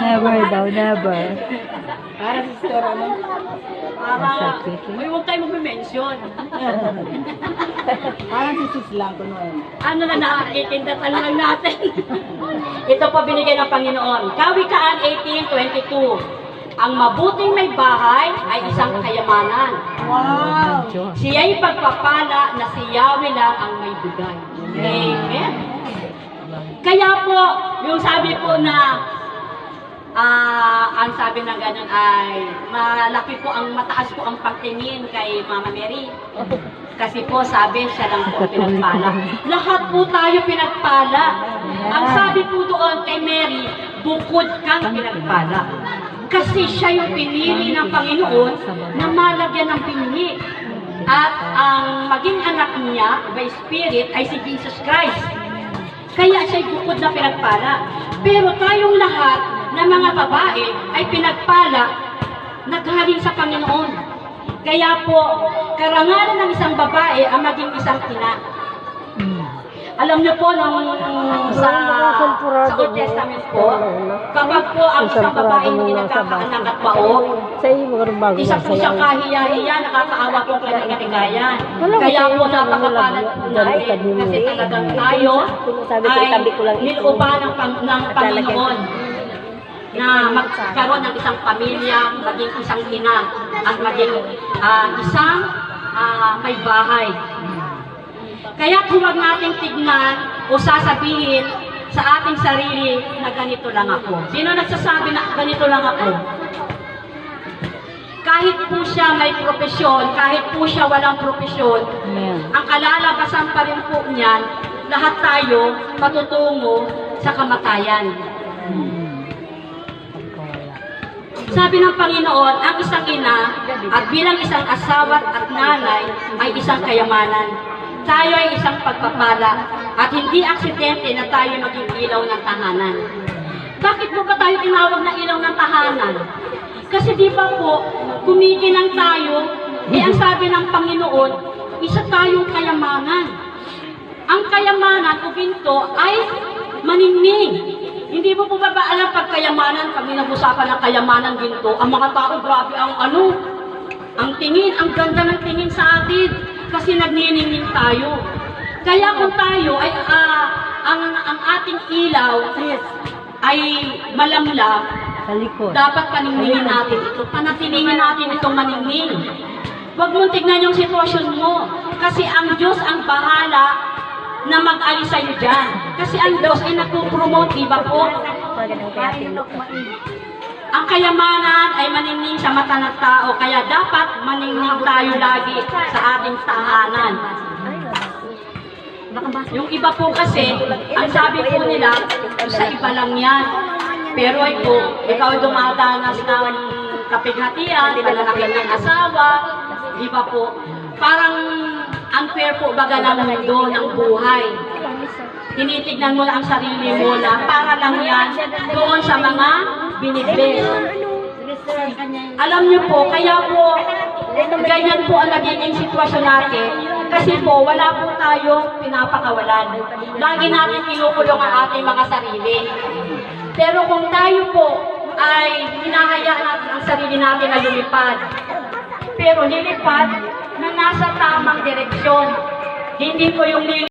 Never daw, never. Para sa store, ano? Uy, huwag tayo mag-mention. Parang si sis lang, kunoon. Ano na nakikindatan lang natin. Ito po binigay ng Panginoon. Kawikaan 18:22. Ang mabuting may bahay ay isang kayamanan. Wow! Siya'y pagpapala na si Yahweh lang ang may bigay. Amen. Kaya po, yung sabi po na ang sabi ng ganun ay malaki po ang mataas po ang pagtingin kay Mama Mary. Kasi po sabi siya lang po pinagpala. Lahat po tayo pinagpala. Ang sabi po doon kay Mary, bukod kang pinagpala. Kasi siya yung pinili ng Panginoon na malagyan ng pinili. At ang maging anak niya, by Spirit, ay si Jesus Christ. Kaya siya'y bukod na pinagpala. Pero tayong lahat na mga babae ay pinagpala naghaling sa Panginoon. Kaya po, karangalan ng isang babae ang maging isang ina. Alam niyo po, sa Old Testament po, kapag po ang isang babae hindi nagkakaanak at bao, isa po siyang kahiya-hiya, nakakaawa po ang kanyang kaligayan. Kaya po napakapalad po na kasi talagang tayo ay nilooban ng Panginoon na magkaroon ng isang pamilya, maging isang ina, at maging isang may bahay. Kaya huwag nating tignan o sasabihin sa ating sarili na ganito lang ako. Sino nagsasabi na ganito lang ako? Kahit po siya may propesyon, kahit po siya walang propesyon, ang kalalabasan pa rin po niyan, lahat tayo patutungo sa kamatayan. Sabi ng Panginoon, ang isang ina at bilang isang asawa at nanay ay isang kayamanan. Tayo ay isang pagpapala at hindi aksidente na tayo maging ilaw ng tahanan. Bakit po ba tayo tinawag na ilaw ng tahanan? Kasi di ba po, kumikinang tayo, ang sabi ng Panginoon, isa tayong kayamanan. Ang kayamanan o ginto ay maningning. Hindi mo po ba alam pag kayamanan, pag ninabusapan ng kayamanan ginto, ang mga tao, grabe ang tingin, ang ganda ng tingin sa atin. Kasi nagniningning tayo. Kaya kung tayo ay ang ating ilaw ay malamlam, dapat paningningen natin ito. Panatilingin natin itong maningning. Huwag mong tignan yung sitwasyon mo. Kasi ang Diyos ang bahala na mag-alis sa'yo dyan. Kasi ang Diyos ay nagpo-promote, di ba po? Ang kayamanan ay maningning sa mata ng tao, kaya dapat maningning tayo lagi sa ating tahanan. Yung iba po kasi, ang sabi po nila, sa iba lang yan. Pero ay po, ikaw dumadanas ng kapighatian, pananakit ng asawa, iba po. Parang unfair po baga ng mundo ng buhay. Tinitignan mo lang ang sarili mo na para lang yan doon sa mga binibless. Alam niyo po, kaya po ganyan po ang nagiging sitwasyon natin kasi po wala po tayo pinapakawalan. Lagi natin kinukulong ang ating mga sarili. Pero kung tayo po ay hinahayaan natin ang sarili natin na lumipad, pero nilipad na nasa tamang direksyon, hindi po yung